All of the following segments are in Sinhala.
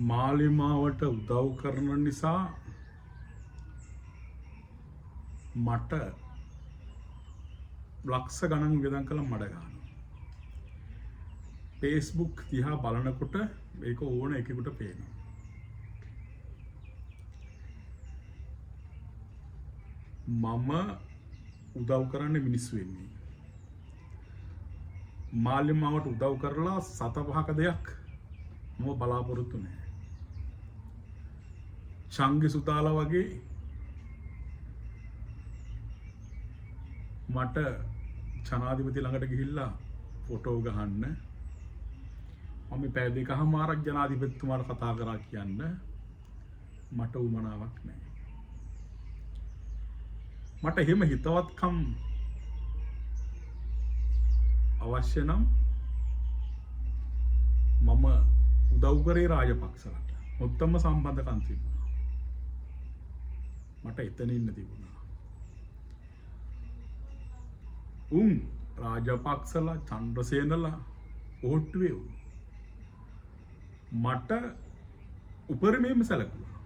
මාලිමාවට උදව් කරන නිසා මට ලක්ෂ ගණන් වියදම් කළා මඩ ගන්නවා. Facebook දිහා බලනකොට මේක ඕන එකෙකුට පේනවා. මම උදව් කරන්න මිනිස්සු වෙන්නේ. මාලිමාවට උදව් කරලා සත පහක දෙයක් මම බලාපොරොත්තු නැහැ. චංගි සුතාලා වගේ මට ජනාධිපති ළඟට ගිහිල්ලා ෆොටෝ ගහන්න මම පැය දෙකමාරක් ජනාධිපතිතුමාට කතා කරා කියන්න මට උමනාවක් නැහැ. මට එහෙම හිතවත්කම් අවශ්‍ය නම් මම උදව් කරේ රාජපක්ෂලට උත්තම සම්බන්ධකම් තිබුණා. මට එතන ඉන්න තිබුණා. රාජපක්ෂලා චන්ද්‍රසේනලා ඕට්ටුවේ මට උපරිමයෙන්ම සැලකුවා.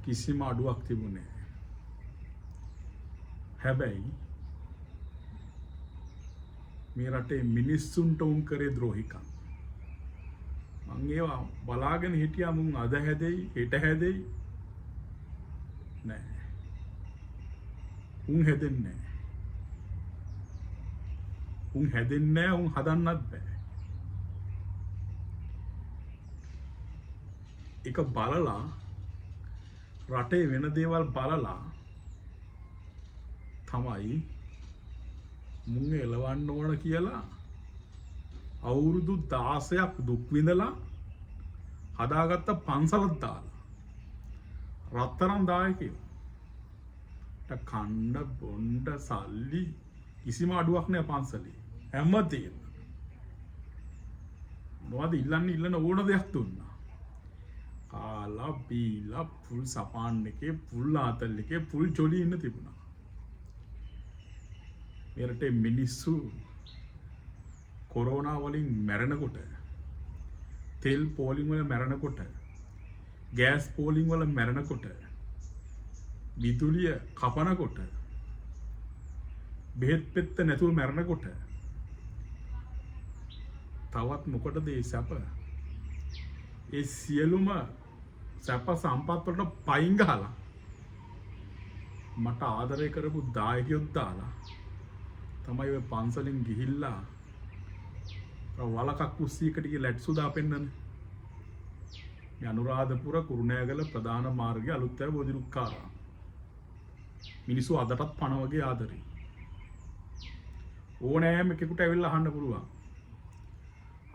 කිසිම අඩුවක් තිබුණේ නැහැ. හැබැයි මේ රටේ මිනිස්සුන්ට උන් කරේ ද්‍රෝහිකම්. මං ඒවා බලාගෙන හිටියා මුන් අද හැදෙයි හෙට හැදෙයි නෑ. උන් හැදෙන්නේ නෑ. උන් හැදෙන්නේ නෑ. උන් හදන්නත් බෑ. එක බලලා රටේ වෙන දේවල් බලලා තමයි මුන් එලවන්න ඕන කියලා අවුරුදු 16ක් දුක් විඳලා හදාගත්ත පන්සලක් දාලා රත්තරන් දායකයෝ කන්න බොණ්ඩ සල්ලි කිසිම අඩුවක් නෑ පන්සලේ හැමදේම මොනවද ඉල්ලන්න ඕන දෙයක් දුන්නා. කාලා බීලා පුල් සපාන් එකේ පුල් ආතල් එකේ පුල් ජොලි ඉන්න තිබුණා. මේ රටේ මිනිස්සු කොරෝනා වලින් මැරෙනකොට තෙල් පෝලිං වල මැරෙනකොට ගෑස් පෝලිං වල මැරෙනකොට විදුලිය කපනකොට බෙහෙත් පෙත්ත නැතුව මැරෙනකොට තවත් මොකටද ඒ සැප? ඒ සියලුම සැප සම්පත් වලට පයින් ගහලා මට ආදරය කරපු දායකයොත් දාලා තමයි ඔය පන්සලෙන් ගිහිල්ලා වලකක් කුස්සියකට ගිහලා ලැට්සු දාපෙන්නනේ. මේ අනුරාධපුර කුරුණෑගල ප්‍රධාන මාර්ගයේ අලුත්වැව බෝධිරුක්කාරාම. මිනිස්සු අදටත් පණ වගේ ආදරේ. ඕනෑම එකෙකුට ඇවිල්ලා අහන්න පුළුවන්.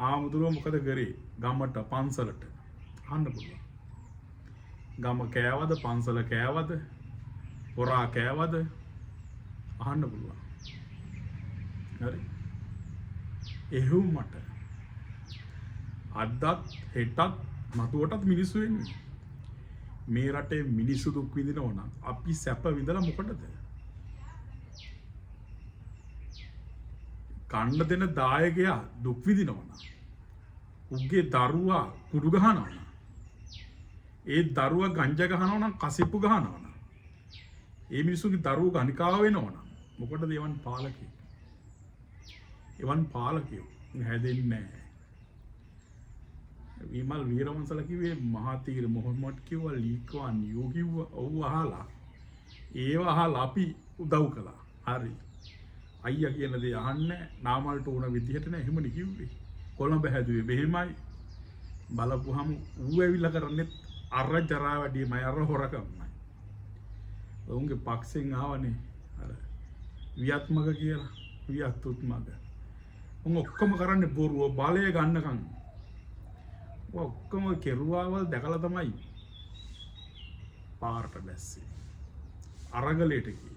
ආමුදුරෝ මොකද කරේ? ගමට පන්සලට අහන්න පුළුවන්. ගම කෑවද පන්සල කෑවද හොරා කෑවද අහන්න පුළුවන්. හරි. එහෙව් මට අදත් හෙටත් මතුවටත් මිනිස්සු වෙන්නේ. මේ රටේ මිනිස්සු දුක් විඳිනවා නම් අපි සැප විඳලා මොකටද? කන්න දෙන දායකයා දුක් විඳිනවා නම් උගේ දරුවා කුඩු ගහනවා නම් ඒ දරුවා ගංජා ගහනවා නම් කසිප්පු ගහනවා නම් ඒ මිනිස්සුගේ දරුවෝ ගණිකාව වෙනවා නම් මොකටද එවන් පාලකේ? එවන් පාලකයෝ හැදෙන්නේ නැහැ. විමල් වීරවංශලා කිව්වේ මහාතීර මොහොමඩ් කිව්වා ලීක්වාන් යෝ කිව්වා ඔව් අහලා ඒව අහලා අපි උදව් කළා. හරි. අයියා කියන දේ අහන්නේ නාමල්ට ඕන විදිහට නෑ එහෙමනේ කිව්වේ. කොළඹ හැදුවේ මෙහෙමයි. බලපුවහම ඌ ඇවිල්ලා කරන්නේ අර ජරා වැඩිමයි අර හොරකම්මයි. උන්ගේ පක්ෂෙන් ආවනේ අර වියත්මක කියලා වියත්තුත්මක. උන් ඔක්කොම කරන්නේ බොරුව බලය ගන්නකම්. ඔක්කොම කෙරුවාවල් දැකලා තමයි පාරට බැස්සේ. අරගලයට ගියේ.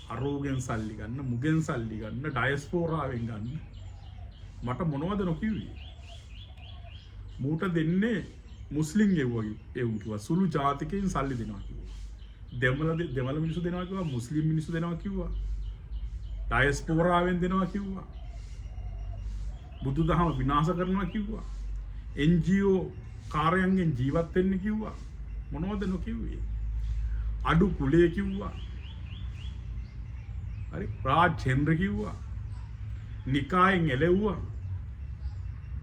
අරෝගෙන් සල්ලි ගන්න, මුගෙන් සල්ලි ගන්න, ඩයස්පෝරාවෙන් ගන්න. මට මොනවද නොකියුවේ? මූට දෙන්නේ මුස්ලිම් එව්වගේ එවුන් කිව්වා සුළු ජාතිකයන් සල්ලි දෙනවා කිව්වා. දෙමළ මිනිස්සු දෙනවා කිව්වා, මුස්ලිම් මිනිස්සු දෙනවා කිව්වා. ඩයස්පෝරාවෙන් දෙනවා කිව්වා. බුදුදහම විනාශ කරනවා කිව්වා. NGO කාර්යයන්ගෙන් ජීවත් වෙන්න කිව්වා. මොනවද නොකිව්වේ? අඩු කුලයේ කිව්වා. හරි රාජ්‍යේන්ද්‍ර කිව්වා. නිකායෙන් එළෙව්වා.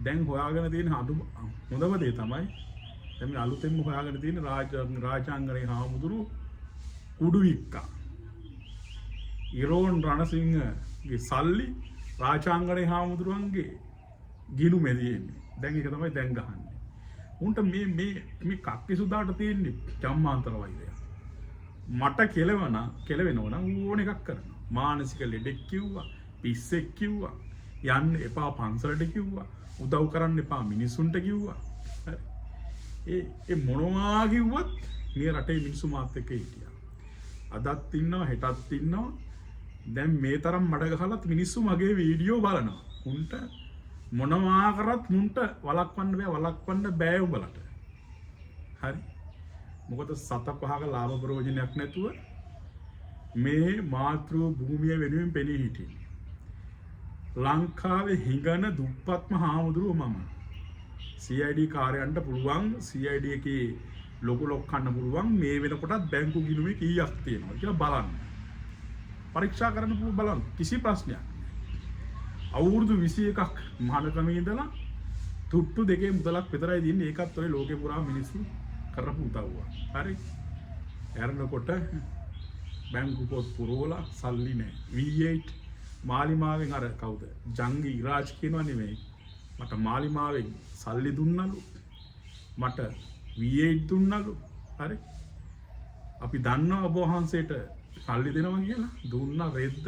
දැන් හොයාගෙන තියෙන හොඳම දේ තමයි දැන් මේ අලුතෙන්ම හොයාගෙන තියෙන රාජාංගනේ හාමුදුරු කුඩු වික්කා. ඉරෝන් රණසිංහගේ සල්ලි රාජාංගනේ හාමුදුරුවන්ගේ ගිනු මෙදියෙන්නේ. දැන් ඒක තමයි දැන් ගහන්නේ. උන්ට මේ කක්කි සුදාට තියෙන්නේ ජම්මාන්තර වෛරය. මට කෙලවෙනවා නම් ඕන එකක් කරනවා. මානසික ලෙඩෙක් කිව්වා, පිස්සෙක් කිව්වා, යන්න එපා පන්සලට කිව්වා, උදව් කරන්න එපා මිනිසුන්ට කිව්වා. ඒ මොනවා කිව්වත් මේ රටේ මිනිස්සු මාත් එක්ක හිටියා. අදත් ඉන්නවා, හෙටත් ඉන්නවා. දැන් මේ තරම් මඩ ගහලත් මිනිස්සු මගේ වීඩියෝ බලනවා. උන්ට මොනවා කරත් මුන්ට වළක්වන්න බෑ උඹලට. හරි. මොකද සත පහක ලාභ ප්‍රයෝජනයක් නැතුව මේ මාතෘ භූමිය වෙනුවෙන් පෙනී හිටියේ. ලංකාවේ හිඟන දුප්පත්ම හාමුදුරුව මම. CID කාර්යයන්ට පුළුවන් CID එකේ ලොකු ලොක්කන්න පුළුවන් මේ වෙනකොටත් බැංකු ගිණුමේ කීයක් තියෙනවා කියලා බලන්න. පරීක්ෂා කරන්න පුළුවන් බලන්න. කිසි ප්‍රශ්නයක් නැහැ. අවුරුදු 21ක් මහානකමේ ඉඳලා තුට්ටු දෙකේ මුදලක් විතරයි දෙන්නේ. ඒකත් ඔය ලෝකේ පුරා මිනිස්සු කරපු උදව්ව. හරි. ඇරනකොට බැංකු පොත් පුරවලා සල්ලි නැහැ. V8 මාලිමාවෙන් අර කවුද? ජංගි ඉරාජ් කියනවා නෙමෙයි. මට මාලිමාවෙන් සල්ලි දුන්නලු. මට V8 දුන්නලු. හරි. අපි දන්නවා ඔබ වහන්සේට සල්ලි දෙනවා කියලා. දුන්නා රෙද්ද.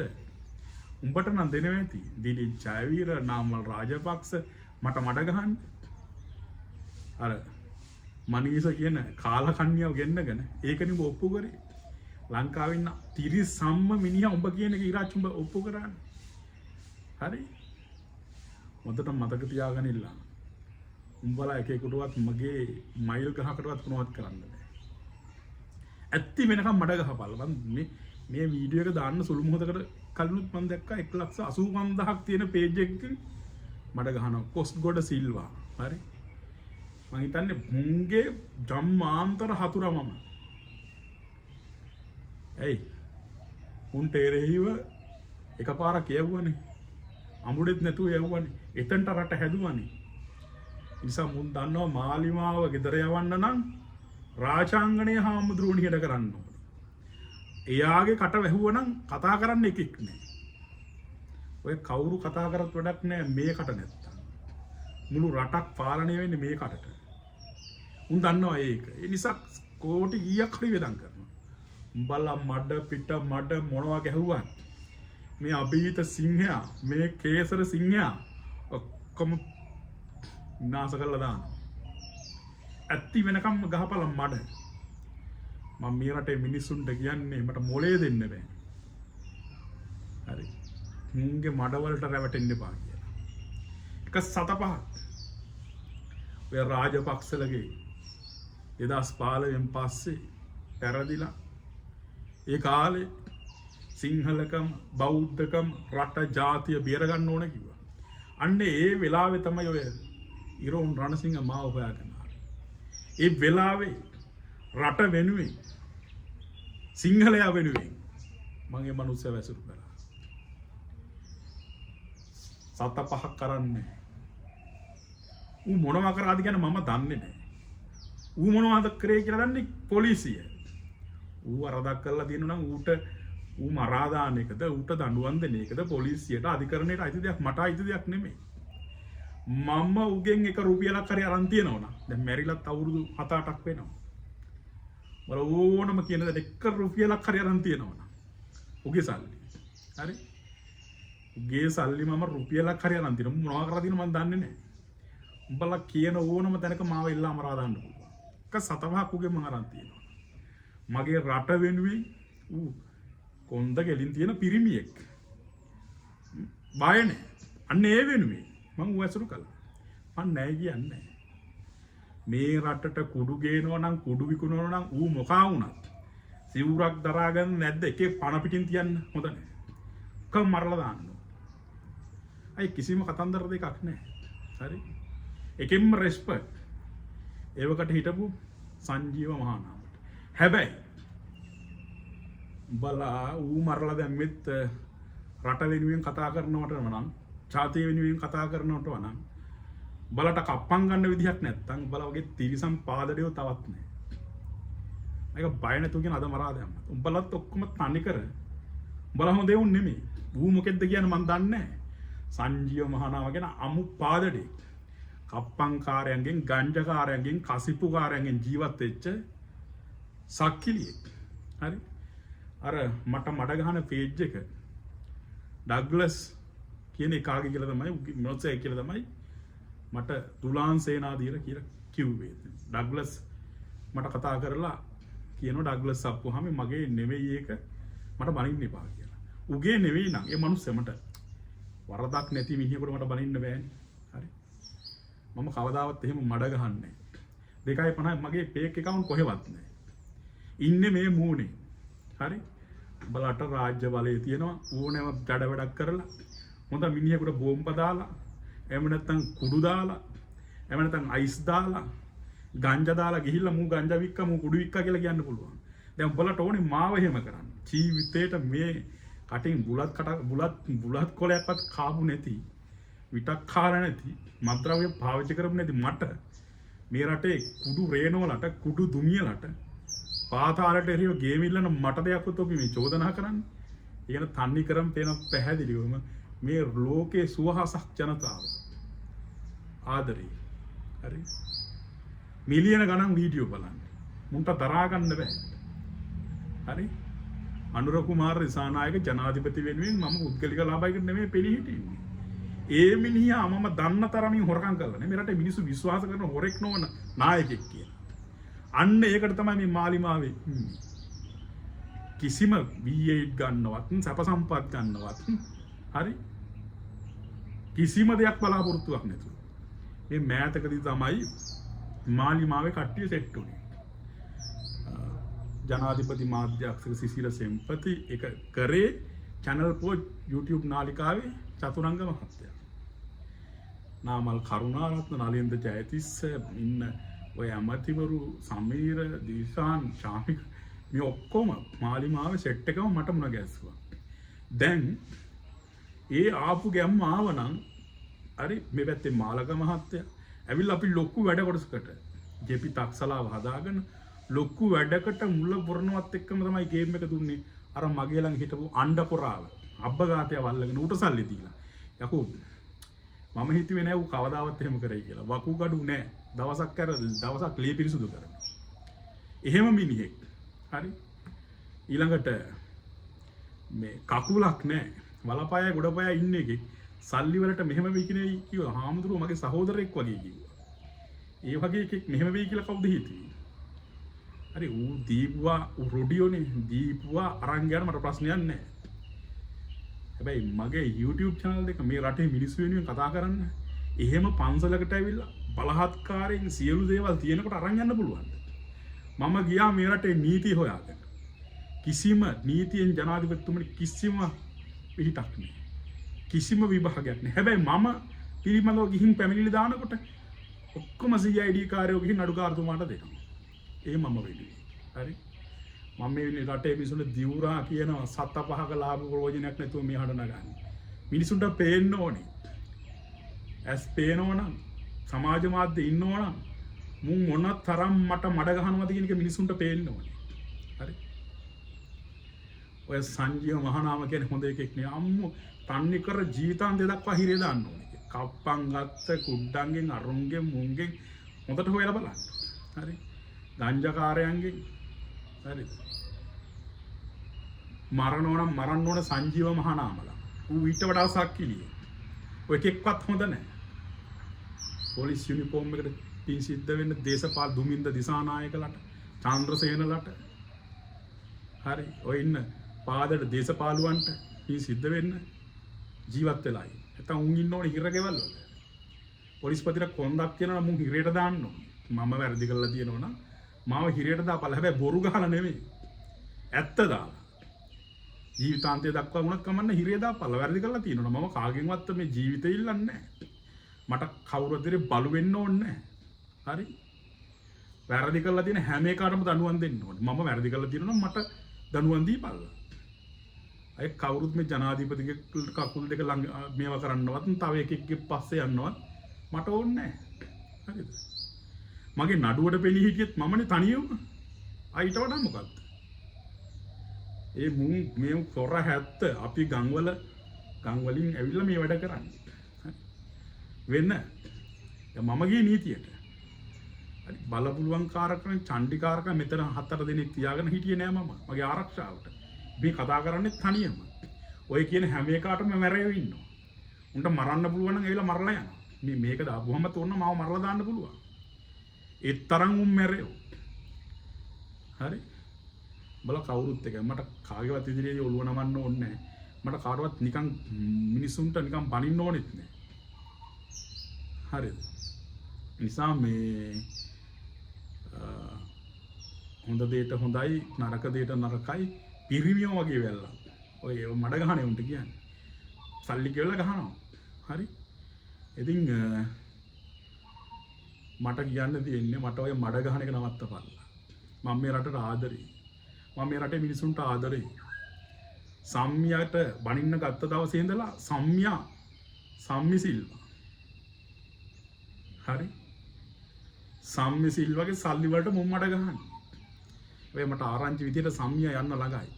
උඹට නම් දෙනවා ඇති. දිලිත් ජයවීර නාමල් රාජපක්ෂ මට මඩ ගහන්න. අර මනීෂ කියන කාලකන්‍යාව ගෙන්නගෙන ඒකනේ ඔප්පු කරේ. ලංකාවේ ඉන්න තිරිසම්ම මිනිහා උඹ කියන එක ඉරාජ් උඹ ඔප්පු කරන්නේ. හරි. මොකටද මතක තියාගෙන ඉන්න. උඹලා එකෙකුටවත් මගේ මයිල් ගහකටවත් මොනවත් කරන්න බෑ. ඇත්ති වෙනකම් මඩ ගහපල්ලා. මේ වීඩියෝ එක දාන්න සුළු මොහොතකට කලිනුත් මම දැක්කා 1,85,000ක් තියෙන පේජ් එකකින් මඩ ගහනවා කොස්ගොඩ සිල්වා. හරි. මම හිතන්නේ මුංගේ ජම්මාන්තර හතුරා මම. ඇයි උන්ට එරෙහිව එකපාරක් යවුවනේ. අමුඩෙත් නැතුව යවුවනේ. එතනට රට හැදුවනේ. නිසා මුන් දන්නවා මාලිමාව ගෙදර යවන්න නම් රාජාංගනේ හාමුදුරුවෝ නිහඬ කරන්න ඕනේ. එයාගේ කට වැහුවනම් කතා කරන්න එකෙක් නෑ. ඔය කවුරු කතා කරත් වැඩක් නෑ මේ කට නැත්තම්. මුළු රටක් පාලනය වෙන්නේ මේ කටට. උන් දන්නවා ඒක. ඒ නිසා කෝටි කීයක් හරි වෙදම් කරනවා. උඹලා මඩ පිට මඩ මොනවා ගැහුවත් මේ අභීත සිංහයා මේ කේසර සිංහයා ඔක්කොම විනාශ කරලා දානවා. ඇත්ති වෙනකම් ගහපලා මඩ. මම මේ රටේ මිනිස්සුන්ට කියන්නේ මට මොලේ දෙන්න බෑ. හරි. මුන්ගේ මඩවලට රැවටෙන්න එපා කියලා. එක සතපහක්. ඔය රාජපක්ෂලගේ 2015න් පස්සේ පෙරදිලා ඒ කාලේ සිංහලකම බෞද්ධකම රට ජාතිය බේර ගන්න ඕන කිව්වා. අන්න ඒ වෙලාවේ තමයි ඔය ඉරෝන් රණසිංහ මාව හොයාගෙන ආවේ. ඒ වෙලාවේ රට වෙනුවෙන් සිංහලයා වෙනුවෙන් මගේ මනුස්සය වැසුරු කරා. සත පහක් කරන්නේ. ඌ මොනවා කරාද කියන මම දන්නේ නැහැ. ඌ මොනවද කරේ කියලා දන්නේ පොලිසිය. ඌ වරදක් කරලා දිනනවා නම් ඌ මරා දාන එකද ඌට දඬුවම් දෙන එකද පොලිසියට අධිකරණයට අයිති දෙයක් මට අයිති දෙයක් නෙමෙයි. මම උගෙන් එක රුපියලක් හරි අරන් තියනවා නම් දැන් මැරිලත් අවුරුදු 7-8ක් වෙනවා. මම ඕනම කියන දේ එක රුපියලක් හරි අරන් තියනවා නම් උගේ සල්ලි. හරි? උගේ සල්ලි මම රුපියලක් හරි අරන් තියනවා. මොනවා කරලා තියෙනවද මම දන්නේ නැහැ. උඹලා කියන ඕනම තැනක මාව එල්ලා මරා දාන්න පුළුවන්. එක සතවහක් උගේ මම අරන් තියනවා. මගේ රට වෙනුවෙන් ඌ කොන්ද ගෙලින් තියෙන පිරිමියෙක්. බය නැහැ. අන්න ඒ වෙනුවෙන් මම ඌ ඇසුරු කළා. මම නැහැ කියන්නේ. මේ රටට කුඩු ගේනවා නම් කුඩු විකුණනවා නම් ඌ මොකා වුණත් සිවුරක් දරාගන්න නැද්ද එකේ පණ පිටින් තියන්න හොඳ නැහැ. කම් මරලා දාන්න. අයි කිසිම කතන්දර දෙකක් නැහැ. හරි. එකෙන්ම රෙස්පෙක්ට්. ඒවකට හිටපු සංජීව මහානාමට. හැබැයි බලා ඌ මරලා දැම්මෙත් රට වෙනුවෙන් කතා කරනවට නම් ජාතිය වෙනුවෙන් කතා කරනවට වනම් බලට කප්පම් ගන්න විදිහක් නැත්තම් උඹලා වගේ තිරිසන් පාදඩියෝ තවත් නැහැ. ඒක බය නැතුව කියන අද මරා දැම්මා. උඹලත් ඔක්කොම තනි කර උඹලා හොඳ දෙවුන් නෙමෙයි. ඌ මොකෙද්ද කියන්නේ මන් දන්නේ නැහැ. සංජීව මහානාම කියන අමු පාදඩේ කප්පංකාරයන්ගෙන් ගංජකාරයන්ගෙන් කසිප්පුකාරයන්ගෙන් ජීවත් වෙච්ච සක්කිලියෙක්. හරි. අර මට මඩ ගහන පේජ් එක ඩග්ලස් කියන එකාගේ කියලා තමයි මොනසෙ කියලා තමයි මට තුලාන් සේනාධීර කියලා කිව්වේ. ඩග්ලස් මට කතා කරලා කියනවා ඩග්ලස් අප්පුවාම මගේ නෙවෙයි ඒක මට බනින්න එපා කියලා. උගේ නෙවෙයි නම් ඒ මනුස්සයා මට වරදක් නැති මිනිහෙකුට මට බනින්න බෑනේ. හරි. මම කවදාවත් එහෙම මඩ ගහන්නේ නැහැ. 2.50 මගේ පේක් account කොහෙවත් නැහැ. ඉන්නේ මේ මූණේ. හරි. බලට රාජ්‍ය බලය තියෙනවා ඕනෑම ජඩ වැඩක් කරලා හොඳ මිනිහෙකුට බෝම්බ දාලා එහෙම නැත්නම් කුඩු දාලා එහෙම නැත්නම් අයිස් දාලා ගංජා දාලා ගිහිල්ලා මූ ගංජා වික්කා මූ කුඩු වික්කා කියලා කියන්න පුළුවන්. දැන් උඹලට ඕනේ මාව එහෙම කරන්න. ජීවිතේට මේ කටින් බුලත් කොලයක්වත් කාපු නැති විටක් කාලා නැති මත්ද්‍රව්‍ය පාවිච්චි කරපු නැති මට මේ රටේ කුඩු රේනෝලට කුඩු දුමියලට පාතාලට එරිව ගේමිල්ලන මට දෙයක්වත් ඔපි මේ චෝදනා කරන්නේ. ඊගෙන තන්නේ කරම් පේන පැහැදිලිවම මේ ලෝකේ සුවහසක් ජනතාව ආදරේ. හරි. මිලියන ගණන් වීඩියෝ බලන්නේ. මුන්ට දරා ගන්න බෑ. හරි. අනුර කුමාර දිසානායක ජනාධිපති වෙනුවෙන් මම උද්ගලික ලාභයකට නෙමෙයි පෙනී හිටියේ. ඒ මිනිහා මම දන්න තරමින් හොරකම් කරලා නේ. මේ රටේ මිනිස්සු විශ්වාස කරන හොරෙක් නොවන නායකයෙක් කියලා. අන්න ඒකට තමයි මේ මාලිමාවේ කිසිම V8 ගන්නවත් සැප සම්පත් ගන්නවත් හරි කිසිම දෙයක් බලාපොරොත්තුවක් නැතුව මේ මෑතකදී තමයි මාලිමාවේ කට්ටිය සෙට් වුණේ. ජනාධිපති මාධ්‍යක්ෂක සිසිර සෙම්පති එක කරේ channel පොත් YouTube නාලිකාවේ චතුරංග මහත්තයා. නාමල් කරුණාරත්න නලින්ද ජයතිස්ස ඉන්න ඔය අමතිවරු සමීර දීශාන් ශාමික මේ ඔක්කොම මාලිමාවේ සෙට් එකම මට මුණ ගැස්සුවා. දැන් ඒ ආපු ගැම්ම ආවනම් හරි මේ පැත්තේ මාලක මහත්තයා ඇවිල්ලා අපි ලොකු වැඩ කොටසකට ජෙපි තක්සලාව හදාගෙන ලොකු වැඩකට මුල පුරනවත් එක්කම තමයි ගේම් එක දුන්නේ. අර මගේ ළඟ හිටපු අණ්ඩ පොරාව අබ්බගාතය වල්ලගෙන ඌට සල්ලි දීලා. යකෝ මම හිතුවේ නෑ ඌ කවදාවත් එහෙම කරයි කියලා. වකුගඩු නෑ. දවසක් ලේ පිරිසුදු කරනවා. එහෙම මිනිහෙක්. හරි. ඊළඟට මේ කකුලක් නෑ. වලපය ගොඩපය ඉන්න එකේ සල්ලි වලට මෙහෙම වෙයි කියන කිව්වා. හාමුදුරුවෝ මගේ සහෝදරයෙක් වගේ කිව්වා. ඒ වගේ එකෙක් මෙහෙම වෙයි කියලා කවුද හිතුවේ? හරි ඌ දීපුවා ඌ රොඩියෝනේ දීපුවා අරන් ගියාම මට ප්‍රශ්නයක් නෑ. හැබැයි මගේ YouTube channel එක මේ රටේ මිනිස්සු වෙනුවෙන් කතා කරන්න එහෙම පන්සලකට ඇවිල්ලා බලහත්කාරයෙන් සියලු දේවල් තියෙනකොට අරන් යන්න පුළුවන්ද? මම ගියා මේ රටේ නීතිය හොයාගෙන. කිසිම නීතියෙන් ජනාධිපතිතුමනි කිසිම පිටක් නෑ. කිසිම විභාගයක් නෑ. හැබැයි මම පිළිමනව ගිහින් පැමිණිලි දානකොට ඔක්කොම CID කාර්යෝ ගිහින් නඩුකාරතුමාට දෙනවා. ඒ මම වෙන්නේ. හරි. මම මේ රටේ මිනිසුන්ට දිවුරා කියනවා සත පහක ලාභ ප්‍රයෝජනයක් නැතුව මේ හඬ නගන්නේ. මිනිසුන්ට පේන්න ඕනේ. ඇස් පේනවනම් සමාජ මාධ්‍ය ඉන්නවනම් මුන් මොන තරම් මට මඩ ගහනවද කියන එක මිනිසුන්ට පේන්න ඕනේ. හරි. ඔය සංජීව මහානාම කියන්නේ හොඳ එකෙක් නේ. අම්මෝ තන්නේ කර ජීවිතාන්තය දක්වා හිරේ දාන්න ඕනේ. කප්පන් ගත්ත කුඩ්ඩන්ගෙන් අරුන්ගෙන් මුන්ගෙන් හොඳට හොයලා බලන්න. හරි. ගංජාකාරයන්ගෙන් හරි. මරණෝනම් මරන්න ඕන සංජීව මහානාමලා. ඌ ඊට වඩා සක්කිලිය. ඔය එකෙක්වත් හොඳ නැහැ. පොලිස් යුනිෆෝම් එකට පින් සිද්ධ වෙන්න දේශපාල දුමින්ද දිසානායකලට චන්ද්‍රසේනලට හරි ඔය ඉන්න පාදට දේශපාලුවන්ට පින් සිද්ධ වෙන්න ජීවත් වෙලායි. නැත්නම් උන් ඉන්න ඕනේ හිරගෙවල් වල. පොලිස්පතිට කොන්දක් කියනවා මුන් හිරේට දාන්න ඕනේ. මම වැරදි කරලා තියෙනවා නම් මාව හිරේට දාපළ. හැබැයි බොරු ගහලා නෙමෙයි. ඇත්ත දාලා. ජීවිතාන්තය දක්වා වුණත් කමන්න හිරේ දාපල්ලා වැරදි කරලා තියෙනවා. මම කාගෙන්වත් මේ ජීවිතේ ඉල්ලන්නේ නැහැ. මට කවුරුදේ බලු වෙන්න ඕනේ නැහැ. හරි? වැරදි කරලා තියෙන හැම එකකටම දඬුවම් දෙන්න ඕනේ. මම වැරදි කරලා තියෙනවා මට දඬුවම් දීපල්ලා. අය කවුරුත් මේ ජනාධිපතිගේ කකුල් දෙක ළඟ මේවා කරන්නවත් තව එකෙක්ගේ පස්සේ යන්නවත් මට ඕනේ නැහැ. හරිද? මගේ නඩුවට පෙළී හිටියෙත් මමනේ තනියම. අයිට වඩා මොකක්ද? ඒ මේ පොර 70 අපි ගම් වලින් ඇවිල්ලා මේ වැඩ කරන්නේ. වෙන්න මම ගියේ නීතියට. හරි බලපුලුවන් කාරකයන් චණ්ඩිකාරක මෙතන 4 දිනක් තියාගෙන හිටියේ නෑ මම. මගේ ආරක්ෂාවට. මේ කතා කරන්නේ තනියම. ඔය කියන හැම එකකටම මැරෙව ඉන්නවා. උන්ට මරන්න පුළුවන් නම් ඇවිල්ලා මරලා යනවා. මේක දාපුවම තෝරන මාව මරලා දාන්න පුළුවන්. ඒ තරම් උන් මැරෙව. හරි බල කවුරුත් එක මට කාගේවත් ඉදිරියේ ඔළුව නමන්න ඕනේ නැහැ. මට කාටවත් නිකන් මිනිසුන්ට නිකන් බනින්න ඕනෙත් නැහැ. හරිද? නිසා මේ හොඳ දෙයට හොඳයි නරක දෙයට නරකයි පිරිමියෝ වගේ වෙල්ලා. ඔය මඩ ගහනේ උන්ට කියන්නේ. සල්ලි කියලා ගහනවා. හරි? ඉතින් මට කියන්න තියෙන්නේ මට ඔය මඩ ගහන එක නවත්තපල්ලා. මම මේ රටට ආදරෙයි. මම මේ රටේ මිනිසුන්ට ආදරෙයි. සම්මියට බනින්න ගත්ත දවසේ ඉඳලා සම්මිසිල්වා. හරි? සම්මිසිල්වගේ සල්ලි වලට මුම් මඩ ගහන්නේ. ඔය මට ආරංචි විදියට සම්මිය යන්න ළඟයි.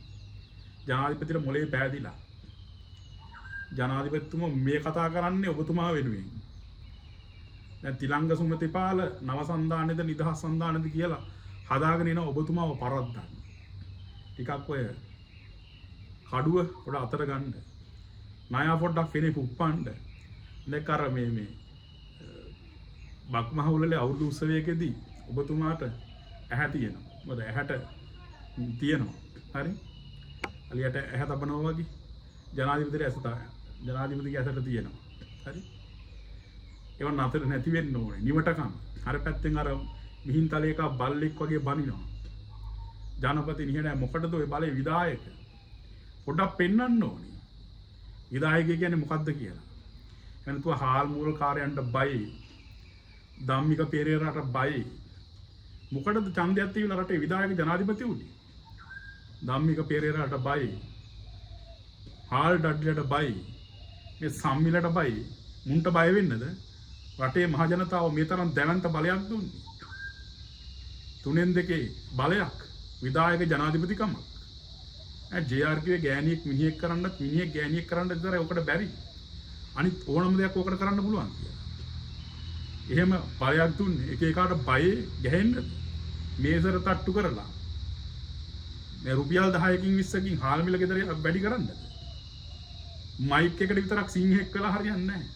ජනාධිපතිට මොලේ පෑදිලා. ජනාධිපතිතුමා මේ කතා කරන්නේ ඔබතුමා වෙනුවෙන්. දැන් තිලංග සුමතිපාල නව සන්දානෙද නිදහස් සන්දානෙද කියලා හදාගෙන එන ඔබතුමාව පරද්දන්න. ටිකක් ඔය කඩුව පොඩ අතර ගන්න. ණය පොඩ්ඩක් ෆෙනේ පුප්පන්න. නැකර මේ බක්මහවුලේ අවුරුදු උත්සවයකදී ඔබතුමාට ඇහැ තියෙනවා. මොකද ඇහැට තියෙනවා. හරි? අලියට ඇහැ තබනවා වගේ ජනාධිපතිට ඇස ජනාධිපතිගේ ඇසට තියෙනවා. හරි? ඒව නතර නැති වෙන්න ඕනේ. නිවටකම්. අර පැත්තෙන් අර මිහින්තලයක බල්ලෙක් වගේ බනිනවා. ජනපති නිහඬ මොකටද ඔය බලේ විධායක? පොඩ්ඩක් පෙන්වන්න ඕනේ. විධායකය කියන්නේ මොකද්ද කියලා. එනතුව හාල් මූල කාර්යයන්ට බයි. ධම්මික පෙරේරාට බයි. මොකටද ඡන්දයක් තියලා රටේ විධායක ජනාධිපති උනේ? ධම්මික පෙරේරාට බයි. හාල් ඩඩ්ලියට බයි. මේ සම්මිලට බයි. මුන්ට බය වෙන්නද? රටේ මහ ජනතාව මේ තරම් දැවැන්ත බලයක් දුන්නේ. 3-2 බලයක් විධායක ජනාධිපතිකමක්. ජේ.ආර්.කේ ගෑණියෙක් මිනිහෙක් කරන්නත් මිනිහෙක් ගෑණියෙක් කරන්න විතරයි ඔකට බැරි. අනිත් ඕනම දෙයක් ඔකට කරන්න පුළුවන් කියලා. එහෙම බලයක් දුන්නේ එක එකාට බයේ ගැහෙන්නද? මේසර තට්ටු කරලා. මේ රුපියල් 10කින් 20කින් හාල් මිල ගෙදර වැඩි කරන්නද? මයික් එකට විතරක් සිංහෙක් වෙලා හරියන්නේ නැහැ.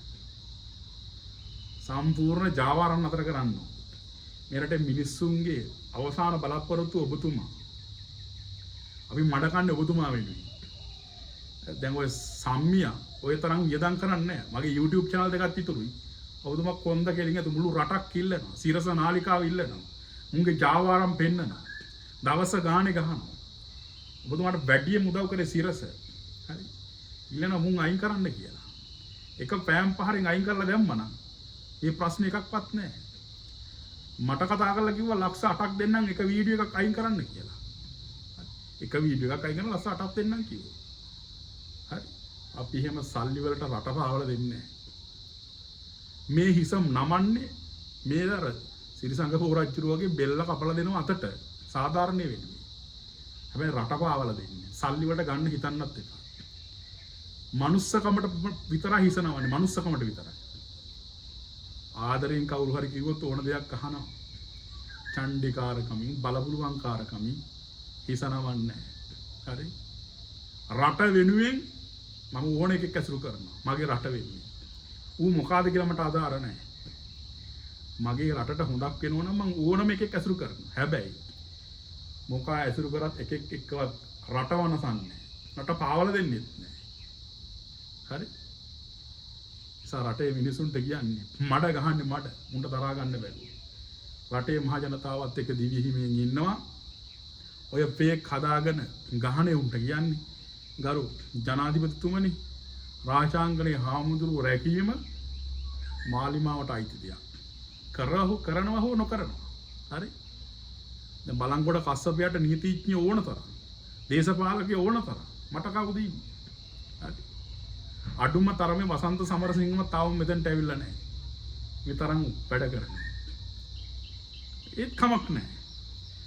සම්පූර්ණ ජාවාරම් අතර කරන්න. මේ රටේ මිනිස්සුන්ගේ අවසාන බලාපොරොත්තු ඔබතුමා. අපි මඩ කන්නේ ඔබතුමා වෙනුවෙන්. දැන් ඔය සම්මිය ඔය තරම් වියදම් කරන්නේ නැහැ. මගේ YouTube channel දෙකක් ඉතුරුයි. ඔබතුමා කොන්ද කෙලින් ඇතු මුළු රටක් ඉල්ලනවා. සිරස නාලිකාව ඉල්ලනවා. මුන්ගේ ජාවාරම් පෙන්නනවා. දවස ගානේ ගහනවා. ඔබතුමාට වැඩියෙන් උදව් කරේ සිරස. හරි. ඉල්ලනවා මුන් අයින් කරන්න කියලා. එක පෑම් පහරින් අයින් කරලා දැම්මනම් මේ ප්‍රශ්න එකක්වත් නැහැ. මට කතා කරලා කිව්වා ලක්ෂ 8ක් දෙන්නම් එක වීඩියෝ එකක් අයින් කරන්න කියලා. එක වීඩියෝ එකක් අයින් කරලා ලක්ෂ 8ක් දෙන්නම් කිව්වා. හරි. අපි එහෙම සල්ලි වලට රට පාවල දෙන්නේ නැහැ. මේ හිසම් නමන්නේ මේ දර සිරිසංග පොරච්චුරු වගේ බෙල්ල කපලා දෙනවා අතට සාධාරණේ වෙන්නේ. හැබැයි රට පාවල දෙන්නේ. සල්ලි වලට ගන්න හිතන්නත් එපා. මනුස්සකමට විතරයි හිසනවන්නේ. මනුස්සකමට විතරයි. ආදරෙන් කවුරු හරි කිව්වොත් ඕන දෙයක් අහනවා. චණ්ඩිකාරකමින් බලපුලුවන්කාරකමින් හිසනවන්නේ. හරි? රට වෙනුවෙන් මම ඕන එකෙක් ඇසුරු කරනවා. මගේ රට වෙනුවෙන්. ඌ මොකාද කියලා මට අදාළ නැහැ. මගේ රටට හොඳක් වෙනවා නම් මම ඕනම එකෙක් ඇසුරු කරනවා. හැබැයි මොකා ඇසුරු කරත් එකෙක් එක්කවත් රටවනසන්නේ. රට පාවල දෙන්නෙත් නැහැ. හරි? රටේ මිනිසුන්ට කියන්නේ මඩ ගහන්නේ මඩ උන්ට තරහා ගන්න බැහැ. රටේ මහ ජනතාවත් එක්ක දිවි හිමියෙන් ඉන්නවා. ඔය ෆේක් හදාගෙන ගහනේ උන්ට කියන්නේ ගරු ජනාධිපතිතුමනි රාජාංගනේ හාමුදුරුව රැකීම මාලිමාවට අයිති දෙයක්. කරනවා හෝ නොකරනවා. හරි. දැන් බලංගොඩ කස්සපයට නීතිඥ ඕන තරම්. දේශපාලකයෝ ඕන තරම්. මට කවුද ඉන්නේ? හරි. අඩුම තරමේ වසන්ත සමරසිංහම තාම මෙතනට ඇවිල්ලා නැහැ. මේ තරම් වැඩ කරනවා. ඒත් කමක් නැහැ.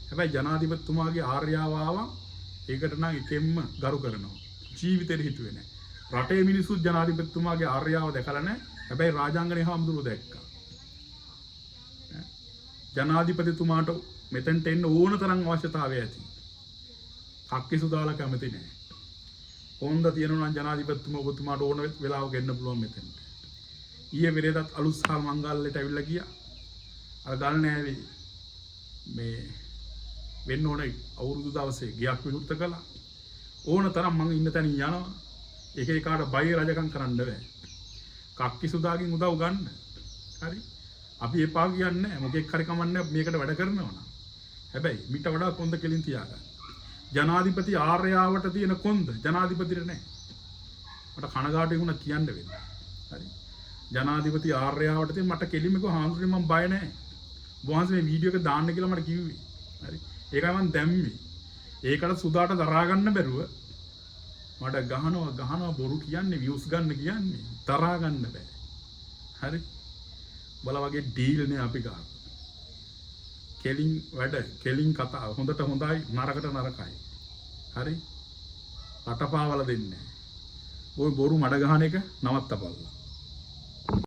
හැබැයි ජනාධිපතිතුමාගේ ආර්යාව ආවා ඒකට නම් එකෙන්ම ගරු කරනවා. ජීවිතේට හිතුවේ නැහැ. රටේ මිනිස්සු ජනාධිපතිතුමාගේ ආර්යාව දැකලා නැහැ. හැබැයි රාජාංගනේ හාමුදුරුවෝ දැක්කා. ජනාධිපතිතුමාට මෙතෙන්ට එන්න ඕන තරම් අවශ්‍යතාවය ඇති. කක්කිසු දාලා කැමති නැහැ. ඕන්ද තියෙනවා නම් ජනාධිපතිතුමා ඔබතුමාට ඕන වෙලාවක එන්න පුළුවන් මෙතෙන්ට. ඊයේ වෙරේදත් අලුත්සහල් මංගල්‍යයට ඇවිල්ලා ගියා. අර ගල් නෑවේ මේ වෙන්න ඕනේ අවුරුදු දවසේ ගියක් විවෘත කළා. ඕන තරම් මම ඉන්න තැනින් යනවා. එක එකාට බය රජකම් කරන්න බෑ. කක්කිසු දාගෙන් උදව් ගන්න. හරි. අපි එපා කියන්නේ නැහැ. මොකෙක් හරි කමන්නේ මේකට වැඩ කරනවා නම්. හැබැයි මිට වඩා කොන්ද කෙලින් තියාගන්න. ජනාධිපති ආර්යාවට තියෙන කොන්ද ජනාධිපතිට නැහැ. මට කනගාටුයි වුණා කියන්න වෙන්නේ. හරි. ජනාධිපති ආර්යාවට තියෙන මට කෙලින්ම කිව්වා හාමුදුරනේ මම බය නැහැ. වහන්සේ මේ වීඩියෝ එක දාන්න කියලා මට කිව්වේ. හරි. ඒකයි මම දැම්මේ. ඒකට සුදාට දරා ගන්න බැරුව මට ගහනවා බොරු කියන්නේ views ගන්න කියන්නේ දරා ගන්න බෑ. හරි. බල වගේ ඩීල් නේ අපි ගන්න. කෙලින් වැඩ කෙලින් කතා හොඳට හොඳයි නරකට නරකයි. හරි. රටපාවල දෙන්නේ. ඔය බොරු මඩ ගහන එක නවත්තපල්ලා.